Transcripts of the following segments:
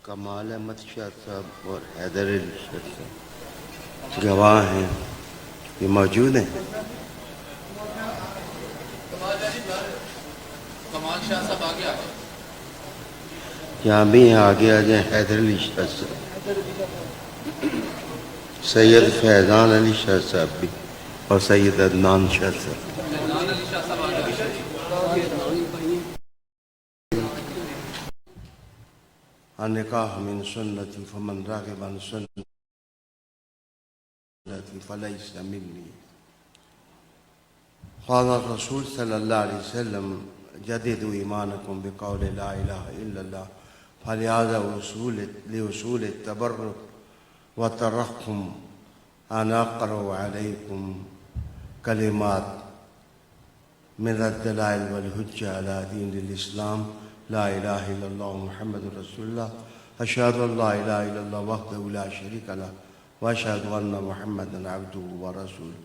کمال احمد شاہ صاحب اور حیدر علی شاہ صاحب گواہ ہیں، یہ موجود ہیں؟ کمال شاہ صاحب آگے آ جائیں۔ یہاں بھی ہیں، آگے آ جائیں۔ حیدر علی شاہ صاحب، سید فیضان علی شاہ صاحب بھی، اور سید عدنان شاہ صاحب۔ عدنان علی شاہ صاحب آگے آ جائیں۔ النکاح من سنتی فمن راغب عن سنتی فلیس منی۔ قال الرسول صلی اللہ علیہ وسلم جددوا ایمانکم بقول لا الہ الا اللہ فلہذا لأصول التبرک والترحم انا اقرأ علیکم کلمات من الدلائل والحجة على دين الإسلام لا إله إلا الله محمد رسول الله أشهد أن لا إله إلا الله وحده لا شريك له وأشهد أن محمدا عبده ورسوله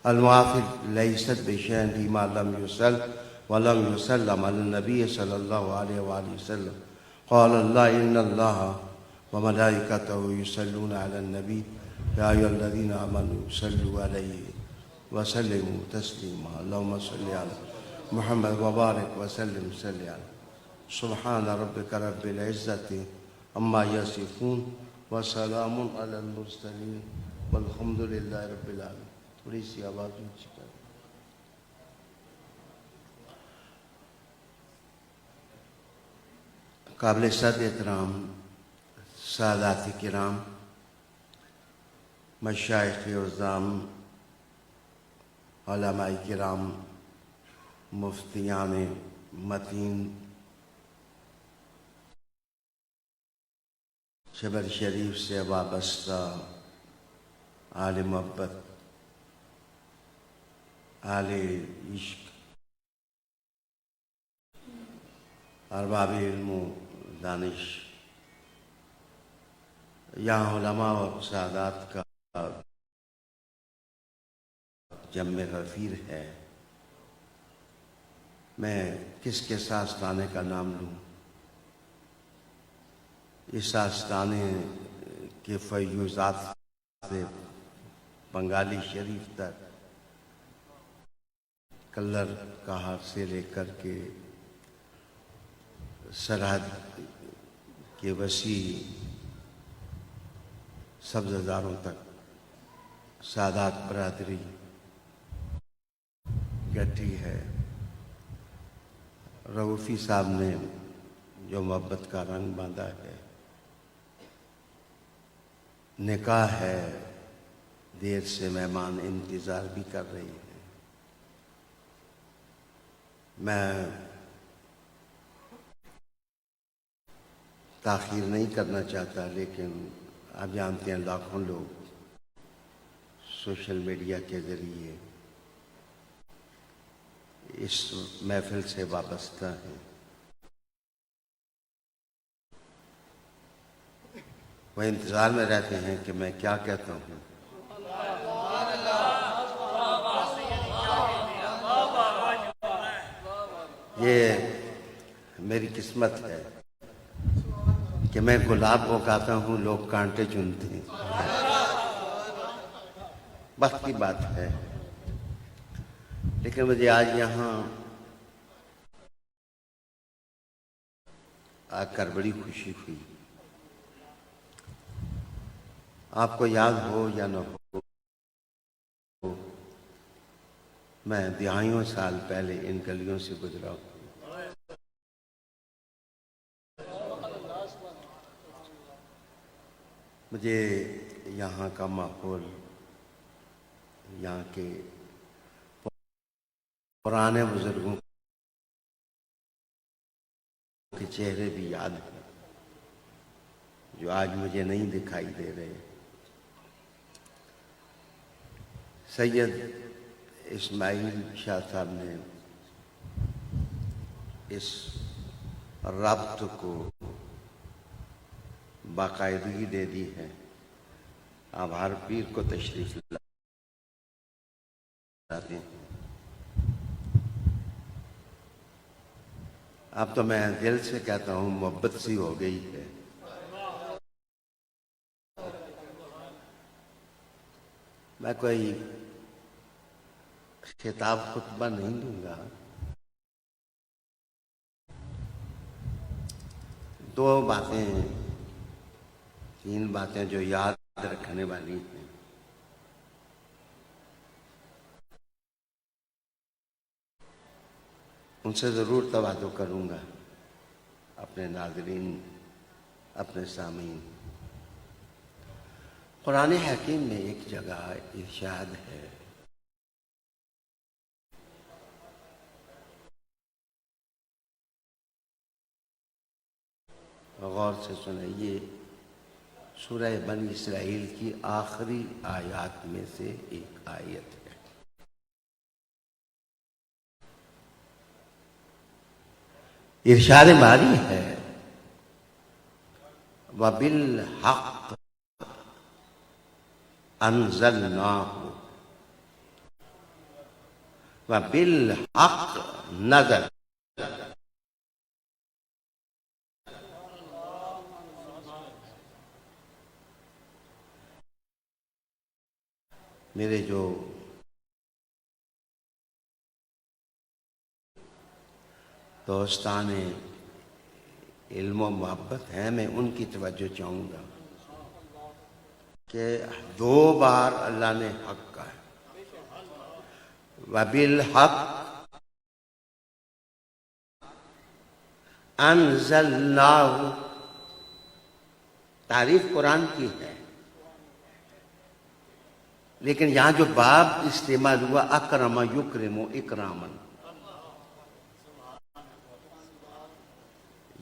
الموافق ليست بشيء فيما لم يسل ولم يسلم على النبي صلى الله عليه وآله وسلم قال الله إن الله وملائكته يصلون على النبي يا أيها الذين آمنوا صلوا عليه وسلموا تسليما اللهم صل على محمد وبارك وسلم على سبحان ربك رب العزة عما يصفون وسلام على المرسلين والحمد لله رب العالمين۔ تھوڑی سی آواز اونچی کر۔ قابل صد احترام سادات کرام، مشائخ عظام، علماء کرام، مفتیان متین، شبر شریف سے وابستہ اہل محبت، اہل عشق، ارباب علم و دانش، یہاں علماء اور سادات کا جمع غفیر ہے۔ میں کس کس آستانے کا نام لوں؟ اس آستانے کے فیوزات سے بنگالی شریف تک، کلر کہاں سے لے کر کے سرحد کے وسیع سبززاروں تک سادات برادری گٹھی ہے۔ رؤوفی صاحب نے جو محبت کا رنگ باندھا ہے، نکاح ہے، دیر سے مہمان انتظار بھی کر رہی ہیں۔ میں تاخیر نہیں کرنا چاہتا، لیکن آپ جانتے ہیں لاکھوں لوگ سوشل میڈیا کے ذریعے اس محفل سے وابستہ ہیں۔ وہ انتظار میں رہتے ہیں کہ میں کیا کہتا ہوں۔ یہ میری قسمت ہے کہ میں گلاب اگاتا ہوں، لوگ کانٹے چنتے ہیں۔ وقت کی بات ہے، لیکن مجھے آج یہاں آ کر بڑی خوشی ہوئی۔ آپ کو یاد ہو یا نہ ہو، میں دہائیوں سال پہلے ان گلیوں سے گزرا ہوں۔ مجھے یہاں کا ماحول، یہاں کے پرانے بزرگوں کے چہرے بھی یاد ہیں، جو آج مجھے نہیں دکھائی دے رہے۔ سید اسماعیل شاہ صاحب نے اس ربط کو باقاعدگی دے دی ہے۔ آپ ہر پیر کو تشریف لاتے ہیں۔ اب تو میں دل سے کہتا ہوں محبت سی ہو گئی ہے. میں کوئی خطاب خطبہ نہیں دوں گا. دو باتیں، تین باتیں جو یاد رکھنے والی ہیں. ان سے ضرور توجہ کروں گا اپنے ناظرین، اپنے سامعین. قرآن حکیم میں ایک جگہ ارشاد ہے، غور سے سنیں، یہ سورہ بنی اسرائیل کی آخری آیات میں سے ایک آیت ہے. ارشاد باری ہے، وَبِالْحَقِّ أَنزَلْنَاهُ وَبِالْحَقِّ نَزَلَ. میرے جو دوستان علم و محبت ہیں، میں ان کی توجہ چاہوں گا کہ دو بار اللہ نے حق کہا ہے. وَبِالْحَقِّ أَنزَلْنَاهُ، تعریف قرآن کی ہے، لیکن یہاں جو باب استعمال ہوا اکرم یکرم اکرامن،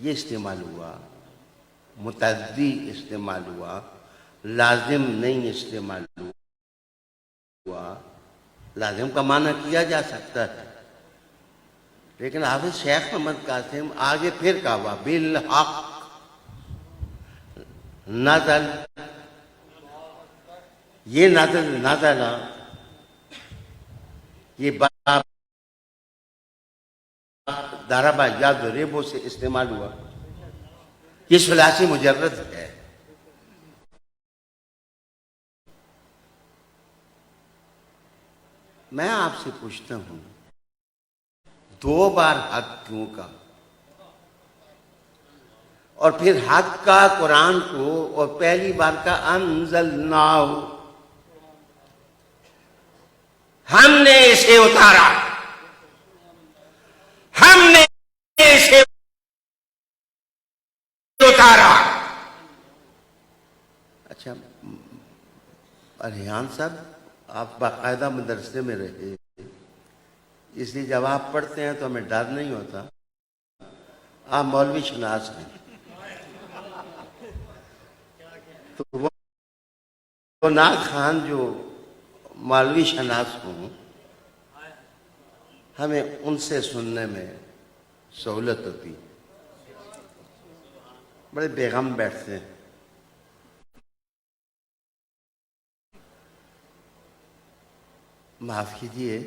یہ استعمال ہوا، متعدی استعمال ہوا، لازم نہیں استعمال ہوا. لازم کا معنی کیا جا سکتا ہے، لیکن حافظ شیخ محمد قاسم آگے پھر کہا ہوا بالحق نزل. یہ نزل یہ باب ضرب یضرب سے استعمال ہوا. یہ ثلاثی مجرد ہے. میں آپ سے پوچھتا ہوں، دو بار حق کیوں کا؟ اور پھر حق کا قرآن کو، اور پہلی بار کا انزلناہ، ہم نے اسے اتارا، ہم نے اسے اتارا. اچھا ریحان صاحب، آپ باقاعدہ مدرسے میں رہے، اس لیے جب آپ پڑھتے ہیں تو ہمیں ڈر نہیں ہوتا. آپ مولوی شناس ہیں، تو وہ نعت خان جو مولوی شناس ہوں، ہمیں ان سے سننے میں سہولت ہوتی. بڑے بیغم بیٹھتے ہیں. معاف کیجیے،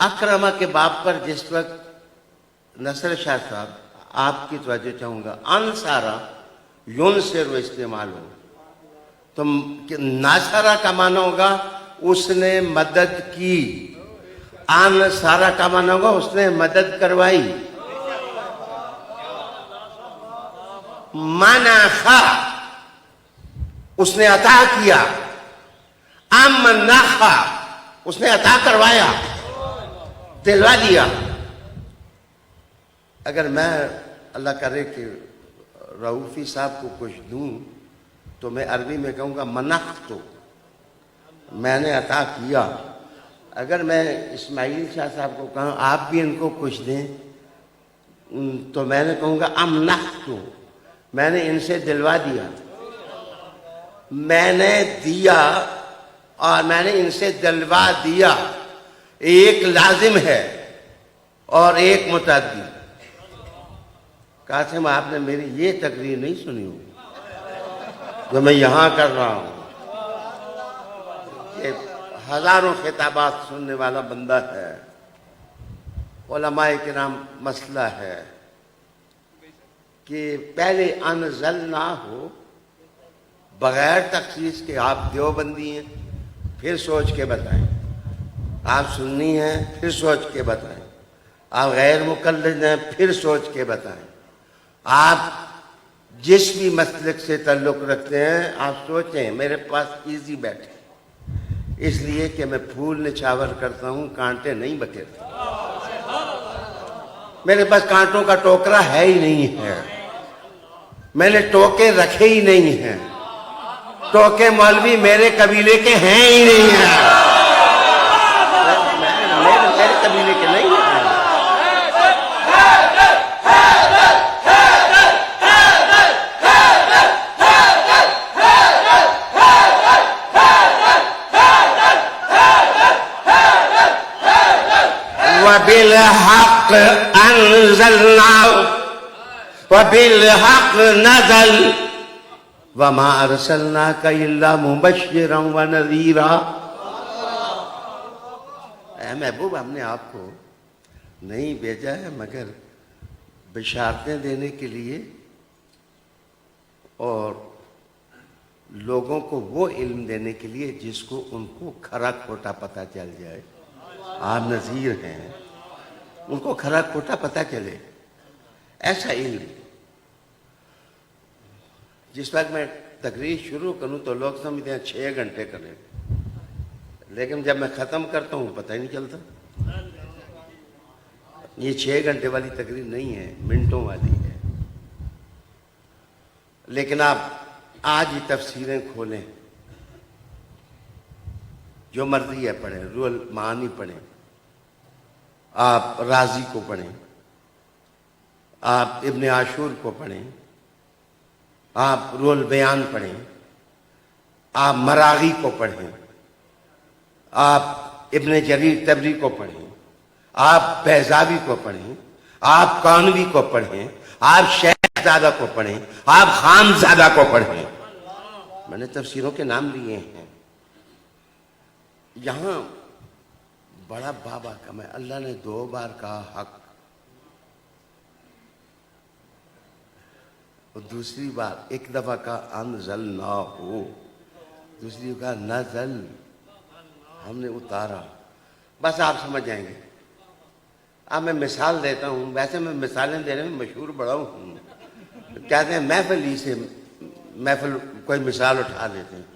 اکرمہ کے باب پر جس وقت نصر شاہ صاحب آپ کی توجہ چاہوں گا، انصارا ینصر استعمال ہو تو ناصرہ کا معنی ہوگا اس نے مدد کی، انصارا کا معنی ہوگا اس نے مدد کروائی. منخا اس نے عطا کیا، امنخا اس نے عطا کروایا، دلوا دیا. اگر میں اللہ کرے کہ رؤوفی صاحب کو کچھ دوں تو میں عربی میں کہوں گا منختو، میں نے عطا کیا. اگر میں اسماعیل شاہ صاحب کو کہوں آپ بھی ان کو کچھ دیں تو میں نے کہوں گا امنختو، میں نے ان سے دلوا دیا. میں نے دیا اور میں نے ان سے دلوا دیا، ایک لازم ہے اور ایک متعدی. قاسم آپ نے میری یہ تقریر نہیں سنی ہوگی جو میں یہاں کر رہا ہوں. یہ ہزاروں خطابات سننے والا بندہ ہے، علماء کرام مسئلہ ہے کہ پہلے انزلنا ہو بغیر تخصیص کے، آپ دیوبندی ہیں پھر سوچ کے بتائیں، آپ سنی ہیں پھر سوچ کے بتائیں، آپ غیر مقلد ہیں پھر سوچ کے بتائیں، آپ جس بھی مسلک سے تعلق رکھتے ہیں آپ سوچیں۔ میرے پاس ایزی بیٹھے اس لیے کہ میں پھول نچھاور کرتا ہوں، کانٹے نہیں بکھیرتا، میرے پاس کانٹوں کا ٹوکرا ہے ہی نہیں ہے، میں نے ٹوکے رکھے ہی نہیں ہیں، ٹوکے مولوی میرے قبیلے کے ہیں ہی نہیں ہیں، میرے قبیلے کے نہیں ہیں۔ وَبِالْحَقِّ أَنزَلْنَاهُ وَبِالْحَقِّ نَزَلَ وَمَا أَرْسَلْنَاكَ إِلَّا مُبَشِّرًا وَنَذِيرًا۔ اے محبوب، ہم نے آپ کو نہیں بھیجا ہے مگر بشارتیں دینے کے لیے اور لوگوں کو وہ علم دینے کے لیے جس کو ان کو کھرا کھوٹا پتہ چل جائے۔ آپ نذیر ہیں، ان کو کھرا کھوٹا پتہ چلے، ایسا علم۔ جس وقت میں تقریر شروع کروں تو لوگ سمجھتے ہیں 6 گھنٹے کریں، لیکن جب میں ختم کرتا ہوں پتہ ہی نہیں چلتا۔ یہ 6 گھنٹے والی تقریر نہیں ہے، منٹوں والی ہے۔ لیکن آپ آج ہی تفسیریں کھولیں، جو مرضی ہے پڑھیں، روح المعانی پڑھیں، آپ رازی کو پڑھیں، آپ ابن عاشور کو پڑھیں، آپ روح البیان پڑھیں، آپ مراغی کو پڑھیں، آپ ابن جریر طبری کو پڑھیں، آپ بیضاوی کو پڑھیں، آپ کانوی کو پڑھیں، آپ شیخ زادہ کو پڑھیں، آپ خان زادہ کو پڑھیں۔ میں نے تفسیروں کے نام لیے ہیں۔ یہاں بڑا بابا کا میں اللہ نے 2 بار کہا حق، اور دوسری بار ایک دفعہ کہا انزلناہو، دوسری کہا نزل، ہم نے اتارا۔ بس آپ سمجھ جائیں گے۔ اب میں مثال دیتا ہوں، ویسے میں مثالیں دینے میں مشہور بڑا ہوں، کہتے ہیں محفل ہی سے محفل کوئی مثال اٹھا لیتے ہیں۔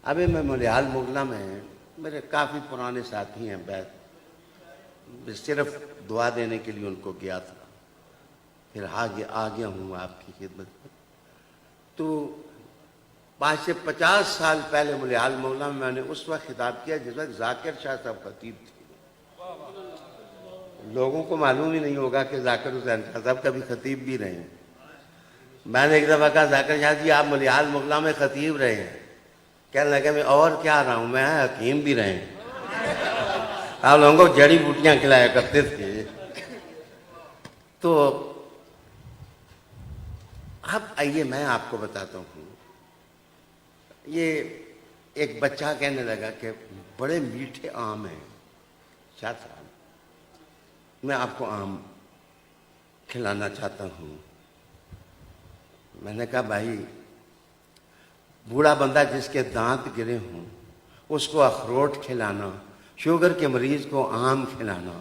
ابھی میں ملیال مغلہ میں، میرے کافی پرانے ساتھی ہیں، بیت صرف دعا دینے کے لیے ان کو گیا تھا، پھر آ گیا ہوں آپ کی خدمت میں۔ تو 5 سے 50 سال پہلے ملیال مغلہ میں نے اس وقت خطاب کیا جس وقت ذاکر شاہ صاحب خطیب تھے۔ لوگوں کو معلوم ہی نہیں ہوگا کہ ذاکر حسین شاہ صاحب کبھی خطیب بھی رہے ہیں۔ میں نے ایک دفعہ کہا ذاکر شاہ جی آپ ملیال مغلہ میں خطیب رہے ہیں؟ کہنے لگا میں اور کیا رہا ہوں، میں حکیم بھی رہے ہیں، آپ لوگوں کو جڑی بوٹیاں کھلایا کرتے تھے۔ تو اب آئیے میں آپ کو بتاتا ہوں، یہ ایک بچہ کہنے لگا کہ بڑے میٹھے آم ہیں شاہ صاحب، میں آپ کو آم کھلانا چاہتا ہوں۔ میں نے کہا بھائی، بوڑھا بندہ جس کے دانت گرے ہوں اس کو اخروٹ کھلانا، شوگر کے مریض کو آم کھلانا،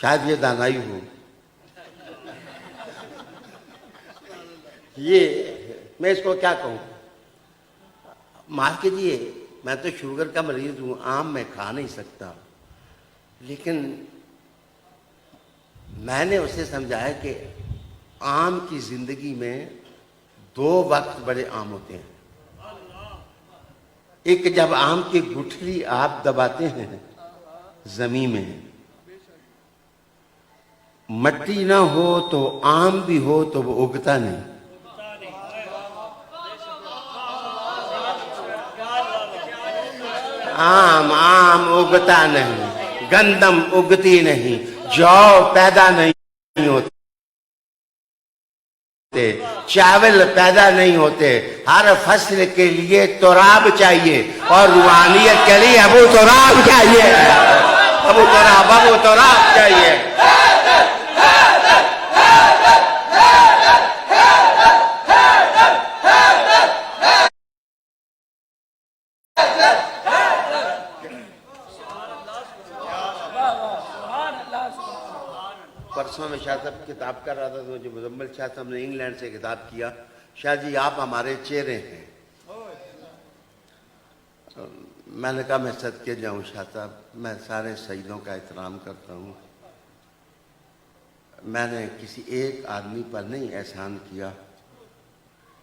شاید یہ دانائی ہو۔ یہ میں اس کو کیا کہوں، معاف کیجیے، میں تو شوگر کا مریض ہوں، آم میں کھا نہیں سکتا، لیکن میں نے اسے سمجھایا کہ آم کی زندگی میں 2 وقت بڑے عام ہوتے ہیں۔ ایک جب آم کی گٹھلی آپ دباتے ہیں زمین میں، مٹی نہ ہو تو آم بھی ہو تو وہ اگتا نہیں۔ آم اگتا نہیں، گندم اگتی نہیں، جو پیدا نہیں ہوتے، چاول پیدا نہیں ہوتے، ہر فصل کے لیے تراب چاہیے اور روحانیت کے لیے ابو تراب چاہیے۔ ابو تراب چاہیے. پرسوں میں شاہ صاحب کتاب کر رہا تھا تو مجھے مزمل شاہ صاحب نے انگلینڈ سے کتاب کیا. شاہ جی آپ ہمارے چہرے ہیں. میں نے کہا میں صدقے جاؤں شاہ صاحب, میں سارے سیدوں کا احترام کرتا ہوں, میں نے کسی ایک آدمی پر نہیں احسان کیا,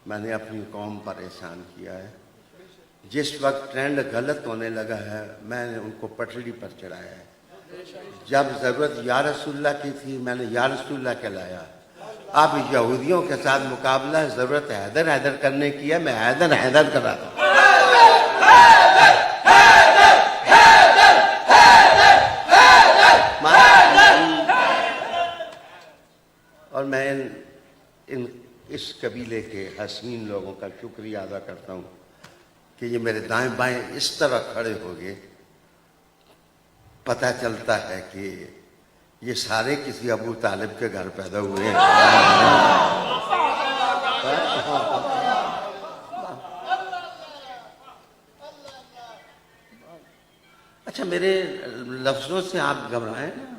میں نے اپنی قوم پر احسان کیا ہے. جس وقت ٹرینڈ غلط ہونے لگا ہے میں نے ان کو پٹڑی پر چڑھایا ہے. جب ضرورت یا رسول اللہ کی تھی میں نے یا رسول اللہ کہلایا. اب یہودیوں کے ساتھ مقابلہ ضرورت حیدر کرنے کی ہے, میں حیدر کر رہا تھا. اور میں اس قبیلے کے حسین لوگوں کا شکریہ ادا کرتا ہوں کہ یہ میرے دائیں بائیں اس طرح کھڑے ہو گئے. پتہ چلتا ہے کہ یہ سارے کسی ابو طالب کے گھر پیدا ہوئے ہیں. اچھا میرے لفظوں سے آپ گھبرائیں نا.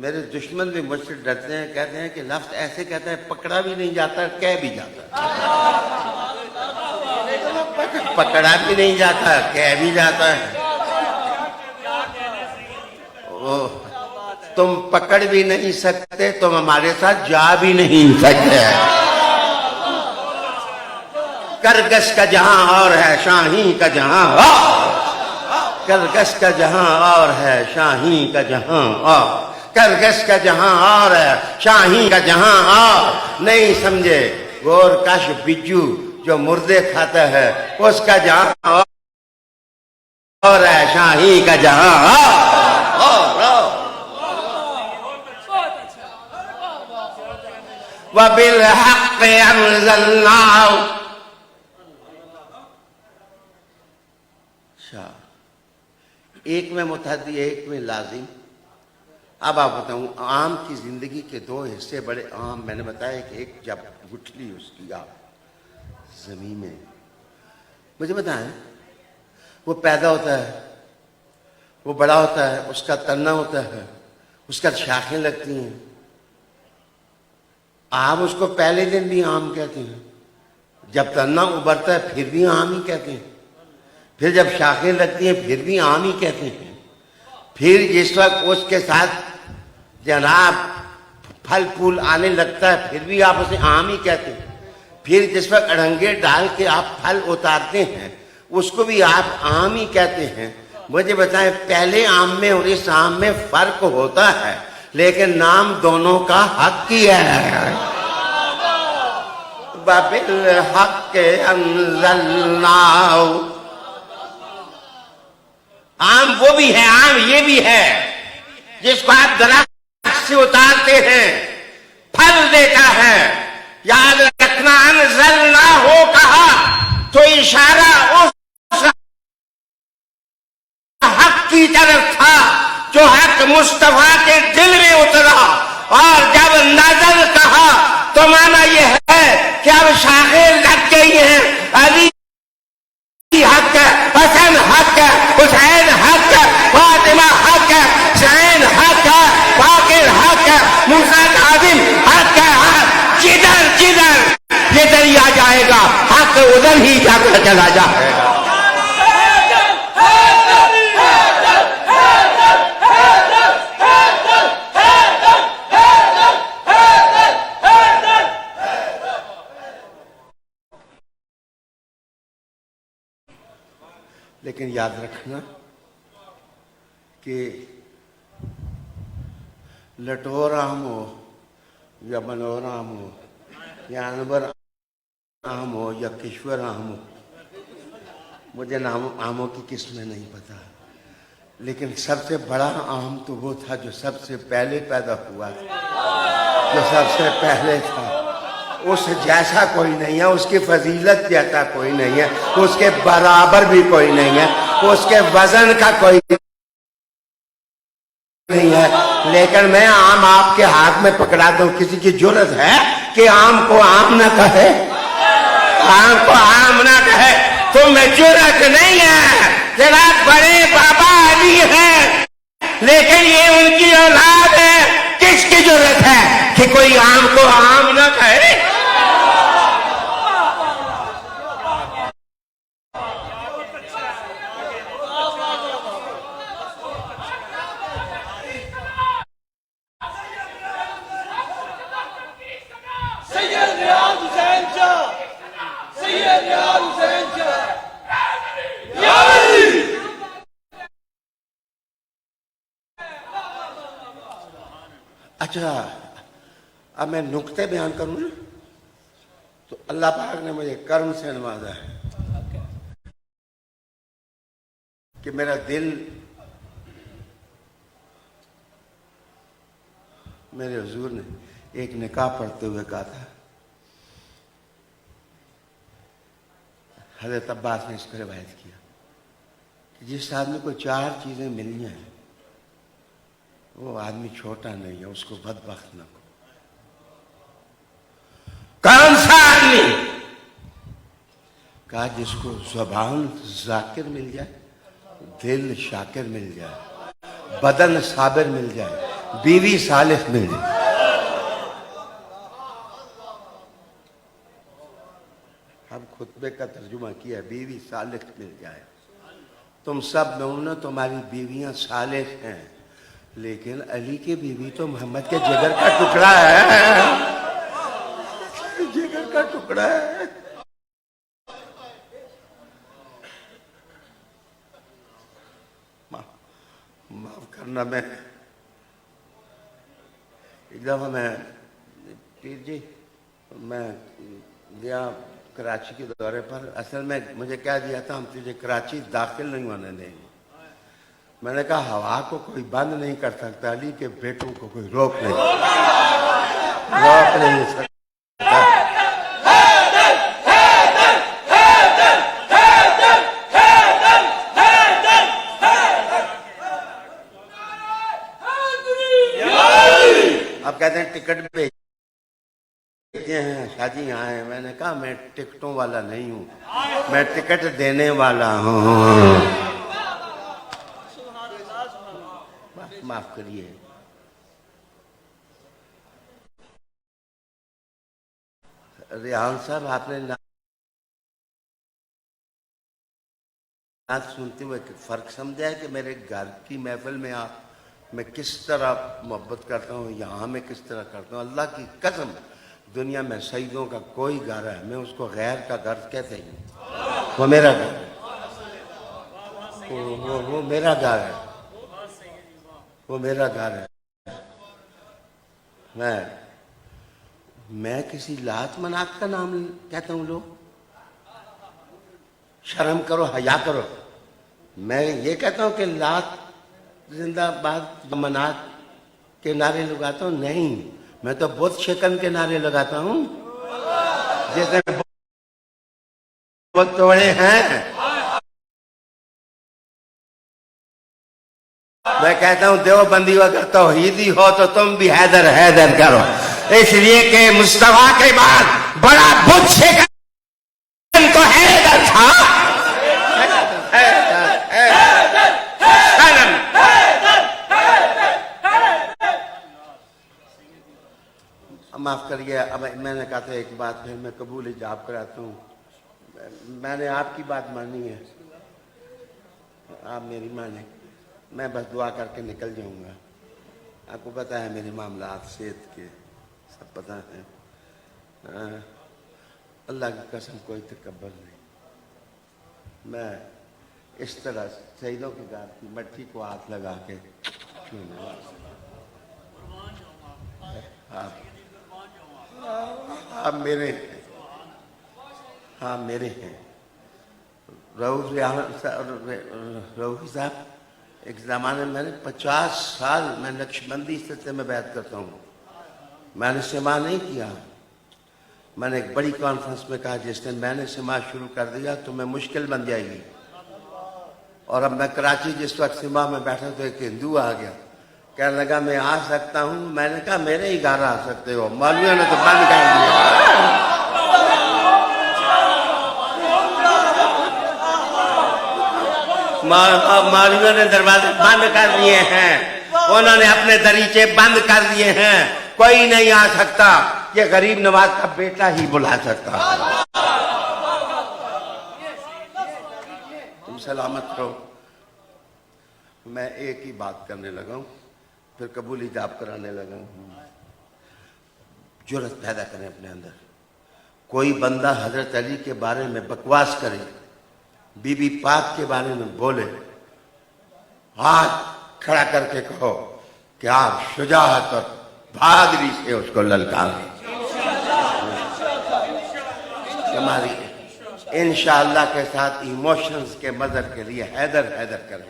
میرے دشمن بھی مجھ سے ڈرتے ہیں, کہتے ہیں کہ لفظ ایسے کہتا ہے پکڑا بھی نہیں جاتا کہہ بھی جاتا. پکڑا بھی نہیں جاتا کہہ بھی جاتا ہے. تم پکڑ بھی نہیں سکتے, تم ہمارے ساتھ جا بھی نہیں سکتے. کرگس کا جہاں اور ہے شاہی کا جہاں اور, کرگس کا جہاں اور ہے شاہی کا جہاں اور, کرگس کا جہاں اور ہے شاہی کا جہاں اور. نہیں سمجھے گور کش بجو جو مردے کھاتا ہے اس کا جہاں اور ہے شاہی کا جہاں اور. وَبِالْحَقِّ أَنزَلْنَاهُ. ایک میں متحدی ایک میں لازم. اب آپ بتاؤں عام کی زندگی کے دو حصے بڑے عام میں نے بتایا کہ ایک جب گٹھلی اس کی آپ زمین میں, مجھے بتائیں وہ پیدا ہوتا ہے, وہ بڑا ہوتا ہے, اس کا تنا ہوتا ہے, اس کا شاخیں لگتی ہیں. آپ اس کو پہلے دن بھی آم کہتے ہیں, جب تنا ابھرتا ہے پھر بھی آم ہی کہتے ہیں, پھر جب شاخیں لگتی ہیں پھر بھی آم ہی کہتے ہیں, پھر جس وقت اس کے ساتھ جناب پھل پھول آنے لگتا ہے پھر بھی آپ اسے آم ہی کہتے ہیں, پھر جس وقت اڑنگے ڈال کے آپ پھل اتارتے ہیں اس کو بھی آپ آم ہی کہتے ہیں. مجھے بتائیں پہلے آم میں اور اس آم میں فرق ہوتا ہے لیکن نام دونوں کا حق ہی ہے. وَبِالْحَقِّ أَنزَلْنَاهُ. آم وہ بھی ہے, آم یہ بھی ہے جس کو آپ درخت سے اتارتے ہیں پھل دیتا ہے. یاد رکھنا انزلناہو کہا تو اشارہ اس حق کی طرف تھا جو حق مصطفیٰ کے دل میں اترا, اور جب نزل کہا تو معنی یہ ہے کہ اب شاخیں لگ گئی ہیں. علی حق ہے, حسن حق ہے, حسین حق ہے, فاطمہ حق ہے, حسین حق ہے, باقر حق ہے, موسیٰ کاظم حق ہے. جدھر جدھر یہ دریا جائے گا حق ادھر ہی جا کر چلا جائے گا. لیکن یاد رکھنا کہ لٹور آم ہو یا بنور آم ہو یا انبر آم ہو یا کشور آم ہو, مجھے نام آموں کی قسمیں نہیں پتا, لیکن سب سے بڑا آم تو وہ تھا جو سب سے پہلے پیدا ہوا تھا, جو سب سے پہلے تھا. اس جیسا کوئی نہیں ہے, اس کی فضیلت جیسا کوئی نہیں ہے, اس کے برابر بھی کوئی نہیں ہے, اس کے وزن کا کوئی نہیں ہے، لیکن میں آم آپ کے ہاتھ میں پکڑا دوں، کسی کی جرت ہے کہ آم کو آم نہ کہے؟ آم کو آم نہ کہے تو میں جرت نہیں ہے. ذرا بڑے بابا علی ہیں لیکن یہ ان کی اولاد ہے، کس کی جرت ہے کہ کوئی آم کو آم نہ کہے؟ اچھا اب میں نکتے بیان کروں نا، تو اللہ پاک نے مجھے کرم سے نوازا ہے کہ میرا دل میرے حضور نے ایک نکاح پڑھتے ہوئے کہا تھا، حضرت عباس نے اس کو روایت کیا کہ جس آدمی کو 4 چیزیں مل جائیں وہ آدمی چھوٹا نہیں ہے، اس کو بدبخت نہ کو. کون سا آدمی؟ کہا جس کو زبان ذاکر مل جائے، دل شاکر مل جائے، بدن صابر مل جائے، بیوی صالح مل جائے. ہم خطبے کا ترجمہ کیا، بیوی صالح مل جائے. تم سب میں تمہاری بیویاں صالح ہیں، لیکن علی کی بیوی تو محمد کے جگر کا ٹکڑا ہے، جگر کا ٹکڑا ہے. معاف کرنا، میں ایک دفعہ میں پیر جی میں گیا کراچی کے دورے پر. اصل میں مجھے کہہ دیا تھا ہم تجھے کراچی داخل نہیں ہونے دیں گے. میں نے کہا ہوا کو کوئی بند نہیں کر سکتا، علی کے بیٹوں کو کوئی روک نہیں سکتا. اب کہتے ہیں ٹکٹ بھیجتے ہیں، شادی یہاں ہے. میں نے کہا میں ٹکٹوں والا نہیں ہوں، میں ٹکٹ دینے والا ہوں. معاف کریے. ریحان صاحب آپ نے نعت سنتے ہوئے فرق سمجھا ہے کہ میرے گھر کی محفل میں میں کس طرح محبت کرتا ہوں، یہاں میں کس طرح کرتا ہوں؟ اللہ کی قسم دنیا میں سیدوں کا کوئی گھر ہے میں اس کو غیر کا گھر کہتے ہی ہوں. وہ میرا گھر ہے، وہ میرا گھر ہے، وہ میرا گھر ہے. میں کسی لات منات کا نام کہتا ہوں؟ لوگ شرم کرو، حیا کرو. میں یہ کہتا ہوں کہ لات زندہ باد منات کے نعرے لگاتا ہوں؟ نہیں، میں تو بت شکن کے نعرے لگاتا ہوں. جیسے بت توڑے ہیں میں کہتا ہوں دیوبندی اگر توحیدی ہو تو تم بھی حیدر حیدر کرو، اس لیے کہ مصطفیٰ کے بعد بڑا بت شکن تو حیدر تھا. معاف کریے. اب میں نے کہا تھا ایک بات پھر میں قبول ایجاب کراتا ہوں. میں نے آپ کی بات مانی ہے، آپ میری مانیں. میں بس دعا کر کے نکل جاؤں گا. آپ کو پتہ ہے میرے معاملات صحت کے سب پتہ ہے. اللہ کی قسم کوئی تکبر نہیں. میں اس طرح سیدوں کی ذات کی مٹی کو ہاتھ لگا کے آپ میرے ہیں، ہاں میرے ہیں. روحی صاحب ایک زمانے میں نے 50 سال میں نقشبندی سلسلے میں بیعت کرتا ہوں. میں نے سماع نہیں کیا. میں نے ایک بڑی کانفرنس میں کہا جس دن میں نے سماع شروع کر دیا تو میں مشکل بن جائے گی. اور اب میں کراچی جس وقت سماع میں بیٹھا تو ایک ہندو آ گیا کہنے لگا میں آ سکتا ہوں. میں نے کہا میرے ہی گھر آ سکتے ہو. مولویوں نے تو بند کر دیا. مولویوں نے دروازے بند کر دیے ہیں, انہوں نے اپنے دریچے بند کر دیے ہیں. کوئی نہیں آ سکتا. یہ غریب نواز کا بیٹا ہی بلا سکتا ہے. تم سلامت رہو. میں ایک ہی بات کرنے لگا ہوں, پھر قبول ایجاب کرانے لگا ہوں. جرأت پیدا کریں اپنے اندر. کوئی بندہ حضرت علی کے بارے میں بکواس کرے, بی بی پاک کے بارے میں بولے, ہاتھ کھڑا کر کے کہو کہ آپ شجاعت اور بہادری سے اس کو للکاریں. ہماری انشاءاللہ کے ساتھ ایموشنز کے مظہر کے لیے حیدر حیدر کریں.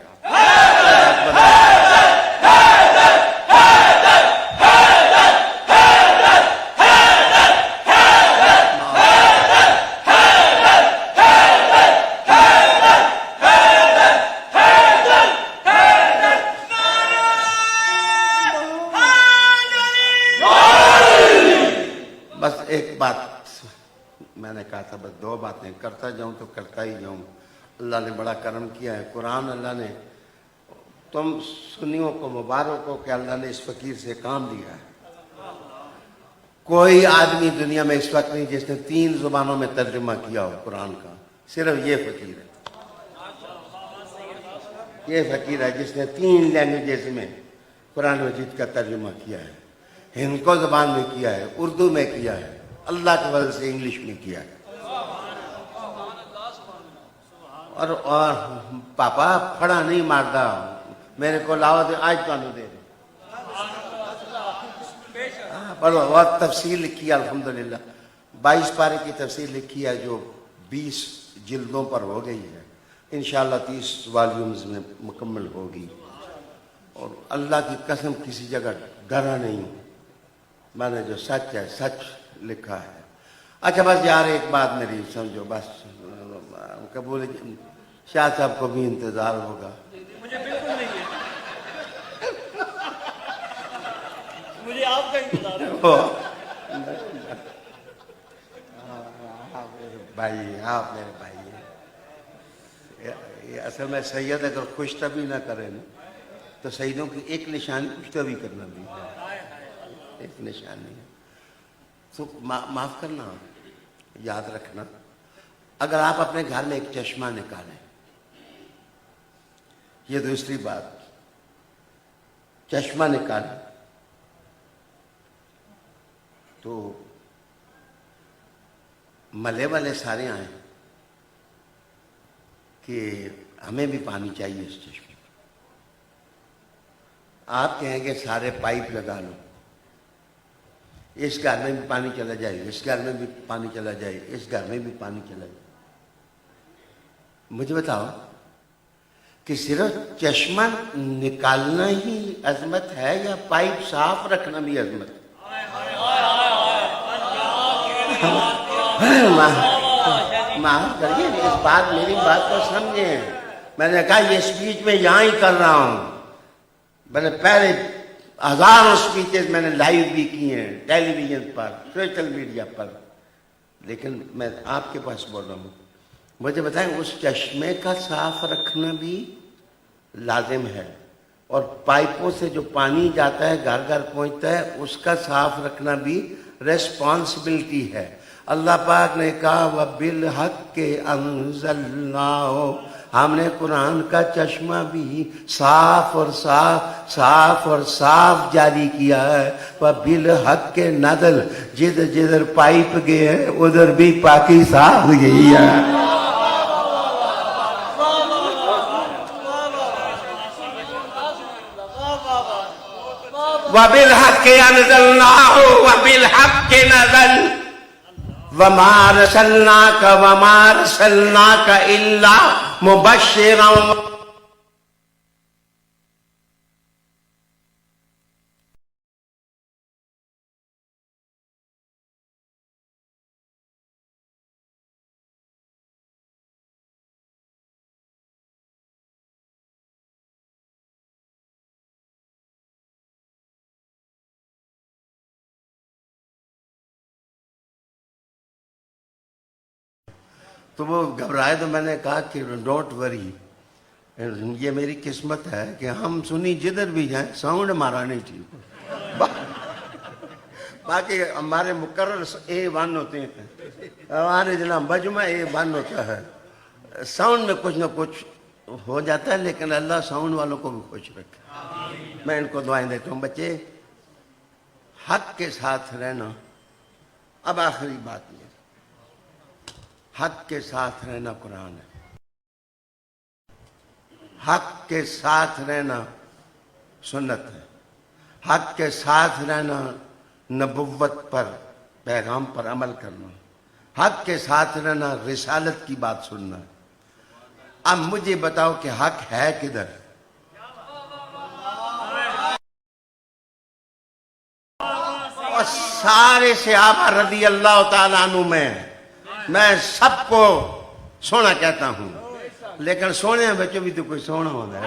بس ایک بات میں نے کہا تھا, بس دو باتیں کرتا جاؤں تو کرتا ہی جاؤں. اللہ نے بڑا کرم کیا ہے. قرآن اللہ نے, تم سنیوں کو مبارک ہو کہ اللہ نے اس فقیر سے کام لیا ہے. کوئی آدمی دنیا میں اس وقت نہیں جس نے 3 زبانوں میں ترجمہ کیا ہو قرآن کا. صرف یہ فقیر ہے. یہ فقیر ہے جس نے 3 لینگویجز میں قرآن مجید کا ترجمہ کیا ہے. ہندکو زبان میں کیا ہے, اردو میں کیا ہے, اللہ کے فضل سے انگلش میں کیا ہے. اور پاپا پھڑا نہیں مارتا, میرے کو لاؤ دے آج تو دے دے. بہت تفسیر لکھی ہے الحمدللہ. 22 پارے کی تفسیر لکھی ہے جو 20 جلدوں پر ہو گئی ہے. انشاءاللہ 30 والیومز میں مکمل ہوگی. اور اللہ کی قسم کسی جگہ ڈرا نہیں ہوں. میں نے جو سچ ہے سچ لکھا ہے. اچھا بس یار ایک بات میری سمجھو, بس قبول شاہ صاحب کو بھی انتظار ہوگا. مجھے بالکل نہیں ہے, مجھے آپ کا انتظار ہے. بھائی آپ میرے بھائی ہیں. اصل میں سید اگر خوش طبی نہ کرے نا تو سیدوں کی ایک نشانی خوش طبی کرنا بھی ہے. ایک نشانی ہے. تو معاف کرنا, یاد رکھنا, اگر آپ اپنے گھر میں ایک چشمہ نکالیں, یہ دوسری بات, چشمہ نکالیں تو ملے والے سارے آئیں کہ ہمیں بھی پانی چاہیے اس چشمے میں. آپ کہیں گے سارے پائپ لگا لو, اس گھر میں بھی پانی چلا جائے, اس گھر میں بھی پانی چلا جائے, اس گھر میں بھی پانی چلا جائے. مجھے بتاؤ کہ صرف چشمہ نکالنا ہی عظمت ہے یا پائپ صاف رکھنا بھی عظمت ہے؟ معاف کریے, اس بات میری بات کو سمجھیں. میں نے کہا یہ اسپیچ میں یہاں ہی کر رہا ہوں. میں نے پہلے ہزاروں اسپیچز میں نے لائیو بھی کی ہیں, ٹیلی ویژن پر, سوشل میڈیا پر, لیکن میں آپ کے پاس بول رہا ہوں. مجھے بتائیں اس چشمے کا صاف رکھنا بھی لازم ہے, اور پائپوں سے جو پانی جاتا ہے گھر گھر پہنچتا ہے اس کا صاف رکھنا بھی ریسپانسبلٹی ہے. اللہ پاک نے کہا وَبِالْحَقِّ أَنزَلْنَاهُ, ہم نے قرآن کا چشمہ بھی صاف اور صاف صاف اور صاف جاری کیا ہے. وَبِالْحَقِّ نَزَلَ, جدھر جدھر پائپ گئے ہیں ادھر بھی پاکی صاف گئی ہے. وَبِالْحَقِّ أَنزَلْنَاهُ وَبِالْحَقِّ نَزَلَ وَمَا أَرْسَلْنَاكَ إِلَّا مُبَشِّرًا تو وہ گھبرائے تو میں نے کہا کہ ڈونٹ وری، یہ میری قسمت ہے کہ ہم سنی جدھر بھی جائیں ساؤنڈ ہمارا نہیں ٹھیک، باقی ہمارے مقرر A1 ہوتے ہیں، ہمارے جناب مجمع A1 ہوتا ہے، ساؤنڈ میں کچھ نہ کچھ ہو جاتا ہے، لیکن اللہ ساؤنڈ والوں کو بھی خوش رکھے۔ میں ان کو دعائیں دیتا ہوں۔ بچے، حق کے ساتھ رہنا، اب آخری بات یہ، حق کے ساتھ رہنا قرآن ہے، حق کے ساتھ رہنا سنت ہے، حق کے ساتھ رہنا نبوت پر، پیغام پر عمل کرنا، حق کے ساتھ رہنا رسالت کی بات سننا۔ اب مجھے بتاؤ کہ حق ہے کدھر؟ اور سارے صحابہ رضی اللہ تعالیٰ عنہ میں سب کو سونا کہتا ہوں، لیکن سونے بچوں بھی تو کوئی سونا ہوتا ہے۔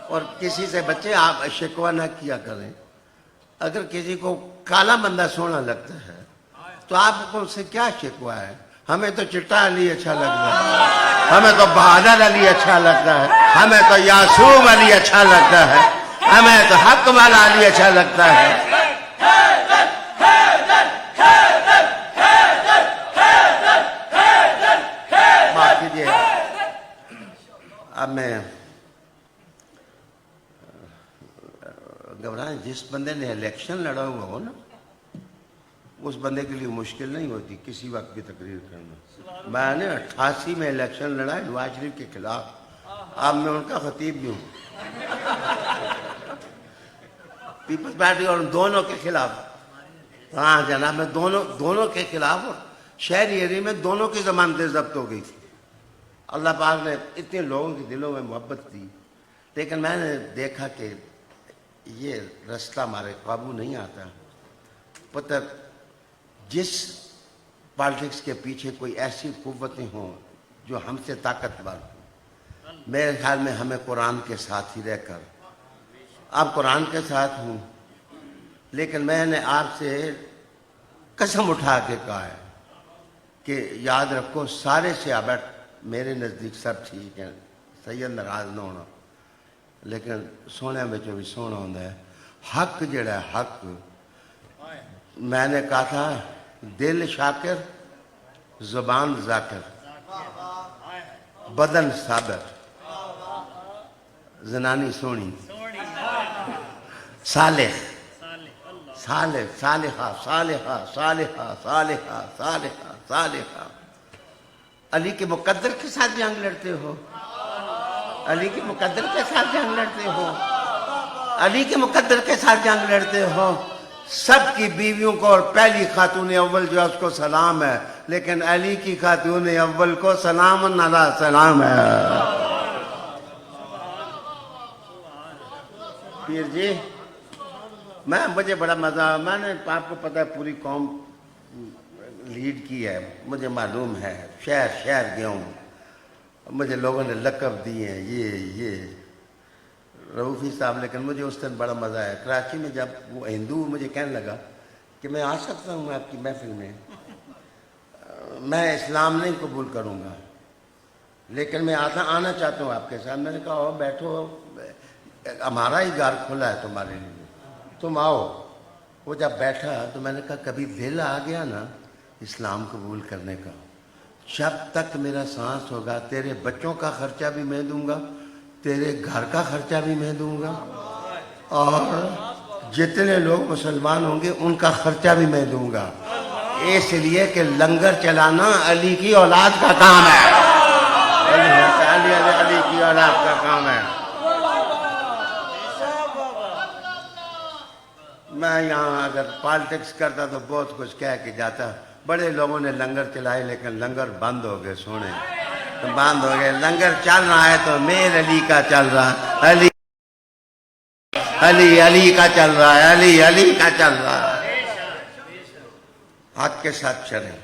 اور کسی سے بچے آپ شکوہ نہ کیا کریں، اگر کسی کو کالا بندہ سونا لگتا ہے تو آپ کو اس سے کیا شکوہ ہے؟ ہمیں تو چٹا علی اچھا لگتا ہے، ہمیں تو بہادر علی اچھا لگتا ہے، ہمیں تو یاسوم علی اچھا لگتا ہے، ہمیں تو حق والا علی اچھا لگتا ہے۔ معاف کیجیے، اب میں گھبرائیں، جس بندے نے الیکشن لڑا ہوا ہو نا، اس بندے کے لیے مشکل نہیں ہوتی کسی وقت بھی تقریر کرنا۔ میں نے 88 میں الیکشن لڑا ہے نواز شریف کے خلاف، اب میں ان کا خطیب بھی ہوں، پیپلز پارٹی اور دونوں کے خلاف۔ ہاں جناب، میں دونوں کے خلاف، اور شہری ایریا میں دونوں کی ضمانتیں ضبط ہو گئی تھی۔ اللہ پاک نے اتنے لوگوں کے دلوں میں محبت دی، لیکن میں نے دیکھا کہ یہ رستہ ہمارے قابو نہیں آتا۔ پتہ جس پالیٹکس کے پیچھے کوئی ایسی قوتیں ہوں جو ہم سے طاقتور ہوں، میرے خیال میں ہمیں قرآن کے ساتھ ہی رہ کر، آپ قرآن کے ساتھ ہوں، لیکن میں نے آپ سے قسم اٹھا کے کہا ہے کہ یاد رکھو سارے صحابہ میرے نزدیک سب ٹھیک ہیں، سید ناراض نہ ہونا، لیکن سونے میں جو بھی سونا ہوتا ہے، حق جڑا ہے حق، میں نے کہا تھا دل شاکر زبان ذاکر بدن صابر، زنانی سونی، صالح صالح صالحہ صالحہ صالحہ صالحہ صالحہ صالحہ۔ علی کے مقدر کے ساتھ جنگ لڑتے ہو، علی کے مقدر کے ساتھ جنگ لڑتے ہو، علی کے مقدر کے ساتھ جنگ لڑتے ہو۔ سب کی بیویوں کو اور پہلی خاتون اول جو ہے اس کو سلام ہے، لیکن علی کی خاتون اول کو سلام علیہ سلام ہے۔ پیر جی، مجھے بڑا مزہ، میں نے آپ کو پتہ ہے پوری قوم لیڈ کی ہے، مجھے معلوم ہے، شہر شہر گیا ہوں، مجھے لوگوں نے لقب دیے ہیں یہ رؤفی صاحب، لیکن مجھے اس دن بڑا مزہ آیا کراچی میں جب وہ ہندو مجھے کہنے لگا کہ میں آ سکتا ہوں آپ کی محفل میں، میں اسلام نہیں قبول کروں گا لیکن میں آنا چاہتا ہوں آپ کے ساتھ۔ میں نے کہا بیٹھو، ہمارا ہی گھر کھلا ہے تمہارے لیے، تم آؤ۔ وہ جب بیٹھا تو میں نے کہا کبھی دل آ گیا نا اسلام قبول کرنے کا، جب تک میرا سانس ہوگا تیرے بچوں کا خرچہ بھی میں دوں گا، تیرے گھر کا خرچہ بھی میں دوں گا، اور جتنے لوگ مسلمان ہوں گے ان کا خرچہ بھی میں دوں گا، اس لیے کہ لنگر چلانا علی کی اولاد کا کام ہے، علی کی اولاد کا کام ہے۔ میں یہاں اگر پالیٹکس کرتا تو بہت کچھ کہہ کے جاتا، بڑے لوگوں نے لنگر چلائے لیکن لنگر بند ہو گئے، سونے بند ہو گئے۔ لنگر چل رہا ہے تو میر علی کا چل رہا ہے، علی علی علی کا چل رہا ہے، علی علی کا چل رہا ہے۔ حق کے ساتھ چلیں۔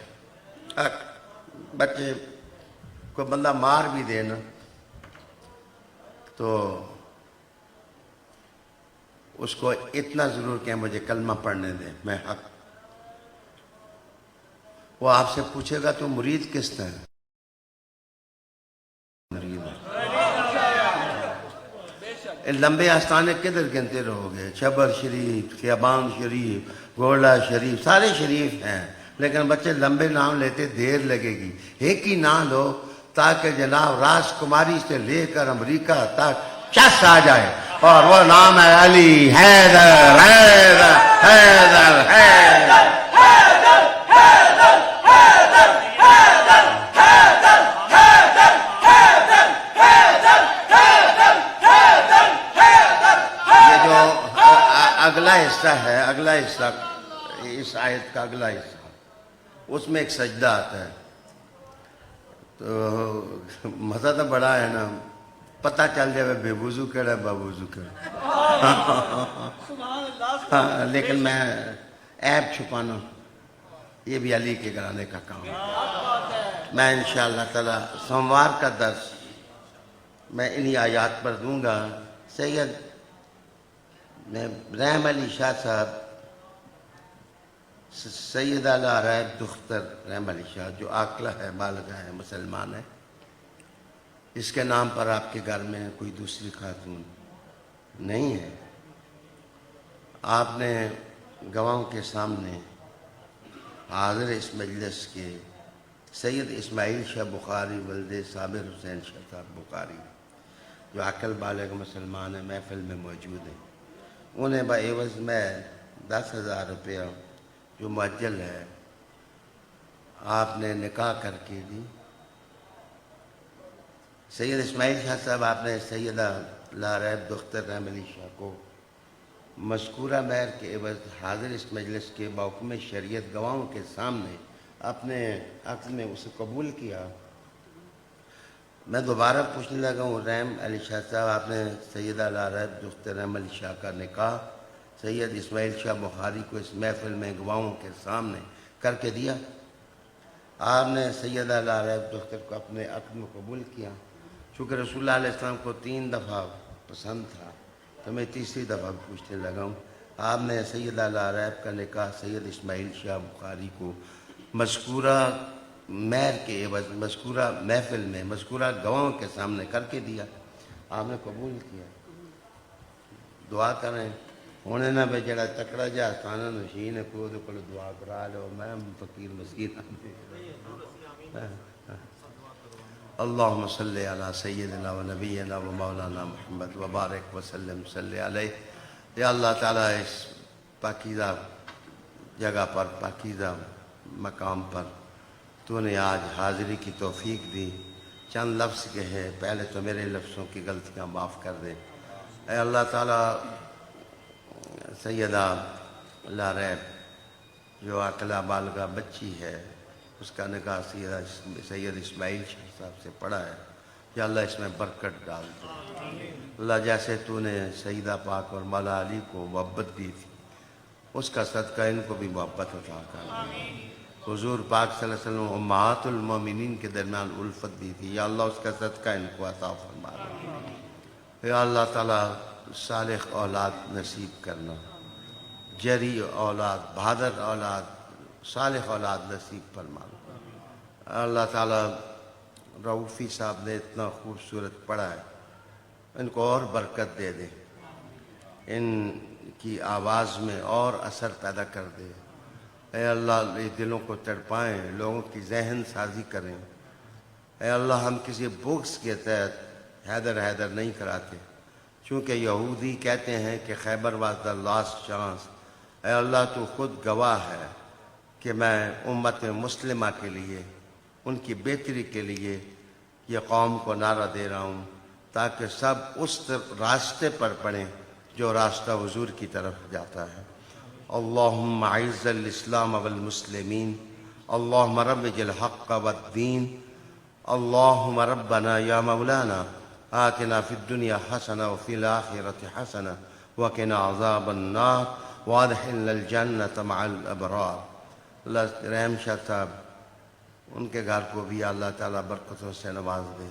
بچے کو بندہ مار بھی دے نا تو اس کو اتنا ضرور کہ مجھے کلمہ پڑھنے دیں، میں حق. وہ آپ سے پوچھے گا تو مرید کس طرح مرید ہے. لمبے آستانے کدھر گنتے رہو گے؟ چبر شریف، خیابان شریف، گولڈا شریف، سارے شریف ہیں، لیکن بچے لمبے نام لیتے دیر لگے گی. ایک ہی نام لو تاکہ جناب راس کماری سے لے کر امریکہ تک چس آ جائے، اور وہ نام ہے علی حیدر حیدر حیدر حیدر. اگلا حصہ ہے، اگلا حصہ اس آیت کا اگلا حصہ، اس میں ایک سجدہ آتا ہے. تو مزہ تو بڑا ہے نا، پتہ چل جائے بے وضو کہڑا ہے با وضو کہڑا. لیکن میں عیب چھپانا یہ بھی علی کے گھرانے کا کام ہے. میں انشاءاللہ تعالی سوموار کا درس میں انہی آیات پر دوں گا. سید رحم علی شاہ صاحب، سیدہ لارائب دختر رحم علی شاہ جو عاقلہ ہے، بالغہ ہے، مسلمان ہے، اس کے نام پر آپ کے گھر میں کوئی دوسری خاتون نہیں ہے. آپ نے گواہوں کے سامنے حاضر اس مجلس کے سید اسماعیل شاہ بخاری ولد صابر حسین شاہ صاحب بخاری جو عاقل بالغ مسلمان ہیں، محفل میں موجود ہیں. انہیں بعوض میں 10,000 روپیہ جو معجل ہے آپ نے نکاح کر کے دی. سید اسماعیل شاہ صاحب، آپ نے سیدہ لارائب دختر رحم علی شاہ کو مذکورہ مہر کے عوض حاضر اس مجلس کے بحکم شریعت گواہوں کے سامنے اپنے عقد میں اسے قبول کیا. میں دوبارہ پوچھنے لگا ہوں، رحم علی شاہ صاحب، آپ نے سیدہ لارائب دختر رحم علی شاہ کا نکاح سید اسماعیل شاہ بخاری کو اس محفل میں گواہوں کے سامنے کر کے دیا؟ آپ نے سیدہ لارائب دختر کو اپنے عقد میں قبول کیا. چونکہ رسول اللہ علیہ السلام کو 3 دفعہ پسند تھا تو میں تیسری دفعہ پوچھنے لگا ہوں. آپ نے سیدہ لارائب کا نکاح سید اسماعیل شاہ بخاری کو مذکورہ مہر کے عوض مذکورہ محفل میں مذکورہ گواہوں کے سامنے کر کے دیا. آپ نے قبول کیا. دعا کریں ہونے نہ بے جڑا تکڑا جا خانہ نشین ہے کو دے کل دعا کرا لو. میں فقیر مسکین اللہم صلی علی سیدنا و نبینا و مولانا محمد وبارک وسلم صلی علیہ. یا اللہ تعالیٰ اس پاکیزہ جگہ پر، پاکیزہ مقام پر تو نے آج حاضری کی توفیق دی. چند لفظ کہے، پہلے تو میرے لفظوں کی غلطیاں معاف کر دے. اے اللہ تعالیٰ، سیدہ لارائب جو عاقلہ بالغہ بچی ہے، اس کا نکاح سید اسماعیل شاہ صاحب سے پڑھا ہے. یا اللہ اس میں برکت ڈال دے. اللہ جیسے تو نے سیدہ پاک اور مولا علی کو محبت دی تھی، اس کا صدقہ ان کو بھی محبت عطا کر. حضور پاک صلی اللہ علیہ وسلم امہات المومنین کے درمیان الفت دی تھی، یا اللہ اس کا صدقہ ان کو عطا فرما دے. یا اللہ تعالیٰ صالح اولاد نصیب کرنا، جری اولاد، بہادر اولاد، صالح اولاد نصیب فرما. اللہ تعالیٰ رؤوفی صاحب نے اتنا خوبصورت پڑھا ہے، ان کو اور برکت دے دے، ان کی آواز میں اور اثر پیدا کر دے. اے اللہ یہ دلوں کو تڑپائیں، لوگوں کی ذہن سازی کریں. اے اللہ ہم کسی بغض کے تحت حیدر حیدر نہیں کراتے، چونکہ یہودی کہتے ہیں کہ خیبر واز دا لاسٹ چانس. اے اللہ تو خود گواہ ہے کہ میں امت مسلمہ کے لیے، ان کی بہتری کے لیے یہ قوم کو نعرہ دے رہا ہوں تاکہ سب اس راستے پر پڑیں جو راستہ حضور کی طرف جاتا ہے. اللہم اعز الاسلام والمسلمین، اللہم روج الحق والدین. اللہم ربنا یا مولانا آتنا فی الدنیا حسنہ وفی الآخرۃ حسنہ وقنا عذاب النار وادخلنا الجنۃ مع الابرار. اللہ رحم شاہ صاحب، ان کے گھر کو بھی اللہ تعالیٰ برکتوں سے نواز دے،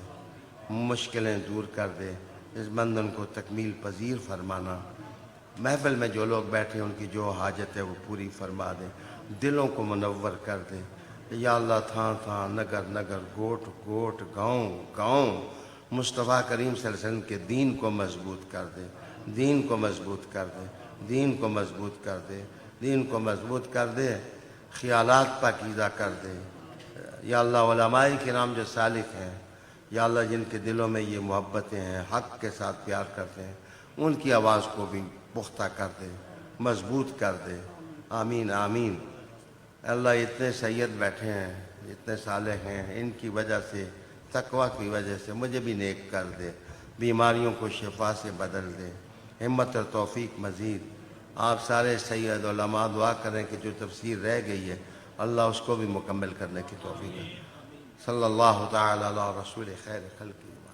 مشکلیں دور کر دے، اس بندن کو تکمیل پذیر فرمانا. محفل میں جو لوگ بیٹھے ان کی جو حاجت ہے وہ پوری فرما دے، دلوں کو منور کر دے۔ یا اللہ تھان تھان، نگر نگر، گوٹ گوٹ، گاؤں گاؤں مصطفیٰ کریم صلی اللہ علیہ وسلم کے دین کو مضبوط کر دے، دین کو مضبوط کر دے، دین کو مضبوط کر دے، دین کو مضبوط کر دے، خیالات پاکیزہ کر دے۔ یا اللہ علماء کرام جو سالک ہیں، یا اللہ جن کے دلوں میں یہ محبتیں ہیں، حق کے ساتھ پیار کرتے ہیں، ان کی آواز کو بھی پختہ کر دے، مضبوط کر دے۔ آمین آمین۔ اللہ اتنے سید بیٹھے ہیں، اتنے صالح ہیں، ان کی وجہ سے، تقوی کی وجہ سے مجھے بھی نیک کر دے، بیماریوں کو شفا سے بدل دے، ہمت اور توفیق مزید۔ آپ سارے سید علماء دعا کریں کہ جو تفسیر رہ گئی ہے اللہ اس کو بھی مکمل کرنے کی توفیق دے۔ صلی اللہ تعالی علی رسول خیر خلقہ۔